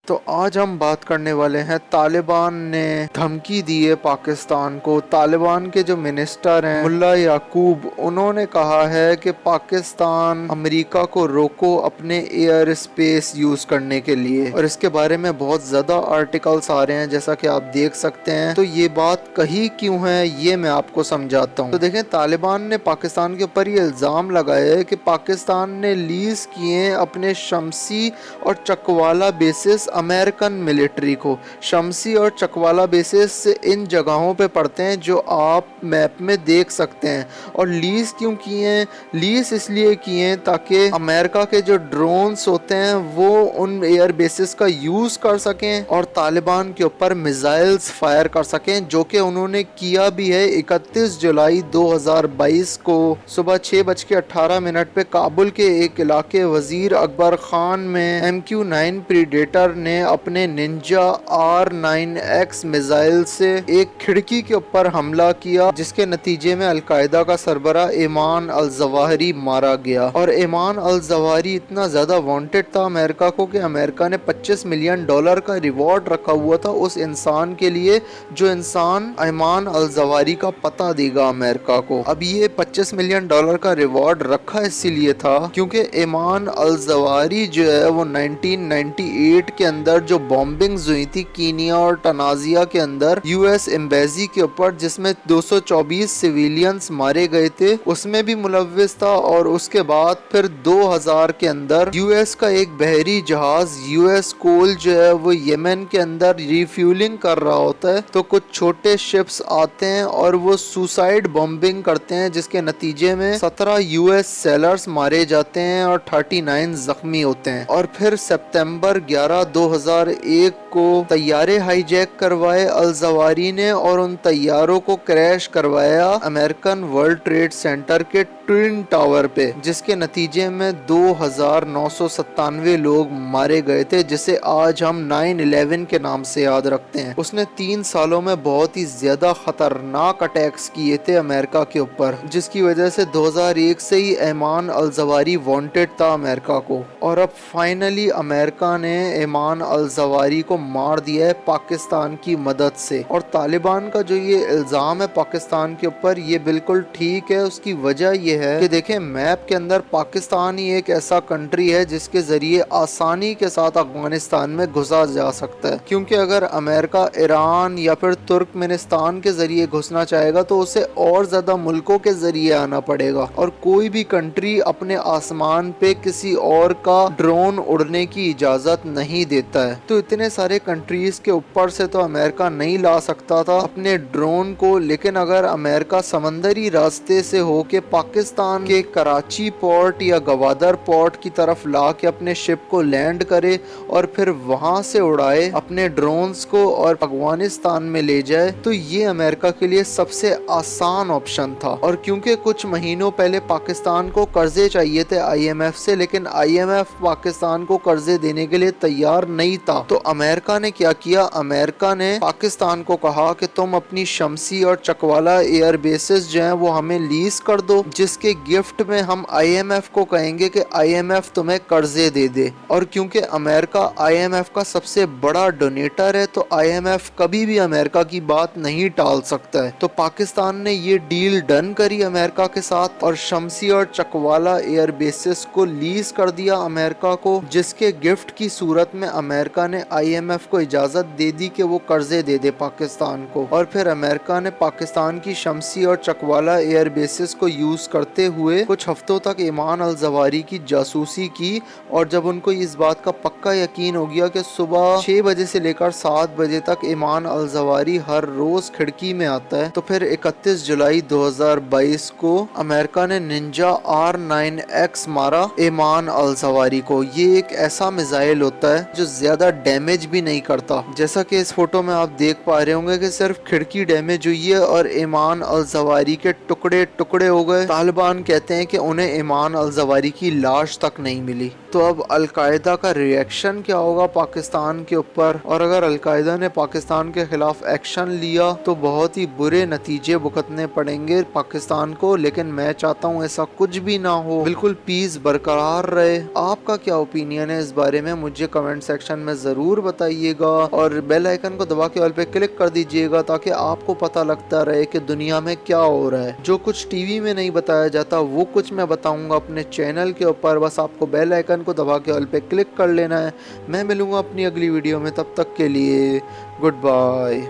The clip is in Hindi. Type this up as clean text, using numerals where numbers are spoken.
तो आज हम बात करने वाले हैं तालिबान ने धमकी दी है पाकिस्तान को। तालिबान के जो मिनिस्टर हैं मुल्ला याकूब, उन्होंने कहा है कि पाकिस्तान अमेरिका को रोको अपने एयर स्पेस यूज करने के लिए, और इसके बारे में बहुत ज़्यादा आर्टिकल्स आ रहे हैं जैसा कि आप देख सकते हैं। तो ये बात कही क्यों है ये मैं आपको समझाता हूँ। तो देखें, तालिबान ने पाकिस्तान के ऊपर ये इल्ज़ाम लगाया है कि पाकिस्तान ने लीज किए अपने शमसी और चकवाला बेसिस अमेरिकन मिलिट्री को। शमसी और चकवाला बेसिस इन जगहों पे पड़ते हैं जो आप मैप में देख सकते हैं। और लीज क्यों किए हैं? लीज इसलिए किए हैं ताकि अमेरिका के जो ड्रोन्स होते हैं वो उन एयर बेसिस का यूज कर सकें और तालिबान के ऊपर मिसाइल्स फायर कर सकें, जो कि उन्होंने किया भी है। 31 जुलाई 2022 को सुबह 6:18 पे काबुल के एक इलाके वजीर अकबर खान में MQ-9 प्रीडेटर ने अपने निंजा R9X मिसाइल से एक खिड़की के ऊपर हमला किया, जिसके नतीजे में अलकायदा का सरबरा ईमान अल जवाहिरी मारा गया। और ईमान अल जवाहिरी इतना ज्यादा वांटेड था अमेरिका को कि अमेरिका ने $25 मिलियन का रिवॉर्ड रखा हुआ था उस इंसान के लिए जो इंसान ईमान अल जवाहिरी का पता देगा अमेरिका को। अब ये $25 मिलियन का रिवॉर्ड रखा इसीलिए था क्योंकि ईमान अल जवाहिरी जो है वो 1998 के अंदर जो बॉम्बिंग्स हुई थी कीनिया और टनाजिया के अंदर US एम्बेसी के ऊपर, जिसमें 224 सिविलियंस मारे गए थे, उसमें भी मुलव्विस था। और उसके बाद फिर 2000 के अंदर US का एक बहरी जहाज US कोल जो है वो यमन के अंदर रिफ्यूलिंग कर रहा होता है, तो कुछ छोटे शिप्स आते हैं और वो सुसाइड बॉम्बिंग करते हैं, जिसके नतीजे में 17 US सेलर्स मारे जाते हैं और 39 जख्मी होते हैं। और फिर सितंबर 11, 2001 को तैयारे हाईजैक करवाए अल जवाहिरी ने और उन तैयारों को क्रैश करवाया अमेरिकन वर्ल्ड ट्रेड सेंटर के ट्विन टावर पे, जिसके नतीजे में 2997 लोग मारे गए थे, जिसे आज हम 9/11 के नाम से याद रखते हैं। उसने 3 सालों में बहुत ही ज्यादा खतरनाक अटैक्स किए थे अमेरिका के ऊपर, जिसकी वजह से 2001 से ही ईमान अल जवाहिरी वांटेड था अमेरिका को। और अब फाइनली अमेरिका ने ईमान अल जवाहिरी को मार दिया है पाकिस्तान की मदद से। और तालिबान का जो ये इल्जाम है पाकिस्तान के ऊपर, ये बिल्कुल ठीक है। उसकी वजह ये है कि देखें, मैप के अंदर पाकिस्तान ही एक ऐसा कंट्री है जिसके जरिए आसानी के साथ अफगानिस्तान में घुसा जा सकता है, क्योंकि अगर अमेरिका ईरान या फिर तुर्कमेनिस्तान के जरिए घुसना चाहेगा तो उसे और ज्यादा मुल्कों के जरिए आना पड़ेगा, और कोई भी कंट्री अपने आसमान पे किसी और का ड्रोन उड़ने की इजाजत नहीं देता है। तो इतने सारे कंट्रीज के ऊपर से तो अमेरिका नहीं ला सकता था अपने ड्रोन को, लेकिन अगर अमेरिका समंदरी रास्ते से होके पाकिस्तान के कराची पोर्ट या गवादर पोर्ट की तरफ ला के अपने शिप को लैंड करे और फिर वहां से उड़ाए अपने ड्रोन्स को और अफगानिस्तान में ले जाए, तो ये अमेरिका के लिए सबसे आसान ऑप्शन था। और क्योंकि कुछ महीनों पहले पाकिस्तान को कर्जे चाहिए थे IMF से, लेकिन IMF पाकिस्तान को कर्जे देने के लिए तैयार नहीं था, तो अमेरिका ने क्या किया? अमेरिका ने पाकिस्तान को कहा कि तुम अपनी शमसी और चकवाला एयर बेसिस जो हैं वो हमें लीज कर दो, जिसके गिफ्ट में हम IMF को कहेंगे कि IMF तुम्हें कर्जे दे दे। और क्योंकि अमेरिका IMF का सबसे बड़ा डोनेटर है, तो IMF कभी भी अमेरिका की बात नहीं टाल सकता है। तो पाकिस्तान ने ये डील डन करी अमेरिका के साथ और शमसी और चकवाला एयर बेसिस को लीज कर दिया अमेरिका को, जिसके गिफ्ट की सूरत में अमेरिका ने IMF को इजाजत दे दी कि वो कर्जे दे दे पाकिस्तान को। और फिर अमेरिका ने पाकिस्तान की शमसी और चकवाला एयर बेसिस को यूज करते हुए कुछ हफ्तों तक ईमान अल जवाहिरी की जासूसी की, और जब उनको इस बात का पक्का यकीन हो गया कि सुबह 6 बजे से लेकर 7 बजे तक ईमान अल जवाहिरी हर रोज खिड़की में आता है, तो फिर 31 जुलाई 2022 को अमेरिका ने निंजा R9X मारा ईमान अल जवाहिरी को। ये एक ऐसा मिसाइल होता है जो ज्यादा डैमेज भी नहीं करता, जैसा कि इस फोटो में आप देख पा रहे होंगे कि सिर्फ खिड़की डैमेज हुई है और ईमान अल जवाहिरी के टुकड़े टुकड़े हो गए। तालिबान कहते हैं कि उन्हें ईमान अल जवाहिरी की लाश तक नहीं मिली। तो अब अलकायदा का रिएक्शन क्या होगा पाकिस्तान के ऊपर? और अगर अलकायदा ने पाकिस्तान के खिलाफ एक्शन लिया तो बहुत ही बुरे नतीजे भुगतने पड़ेंगे पाकिस्तान को, लेकिन मैं चाहता हूँ ऐसा कुछ भी ना हो, बिल्कुल पीस बरकरार रहे। आपका क्या ओपिनियन है इस बारे में? मुझे कमेंट सेक्शन में ज़रूर बताइएगा और बेल आइकन को दबा के ऑल पे क्लिक कर दीजिएगा ताकि आपको पता लगता रहे कि दुनिया में क्या हो रहा है। जो कुछ टीवी में नहीं बताया जाता वो कुछ मैं बताऊंगा अपने चैनल के ऊपर, बस आपको बेल आइकन को दबा के ऑल पे क्लिक कर लेना है। मैं मिलूंगा अपनी अगली वीडियो में, तब तक के लिए गुड बाय।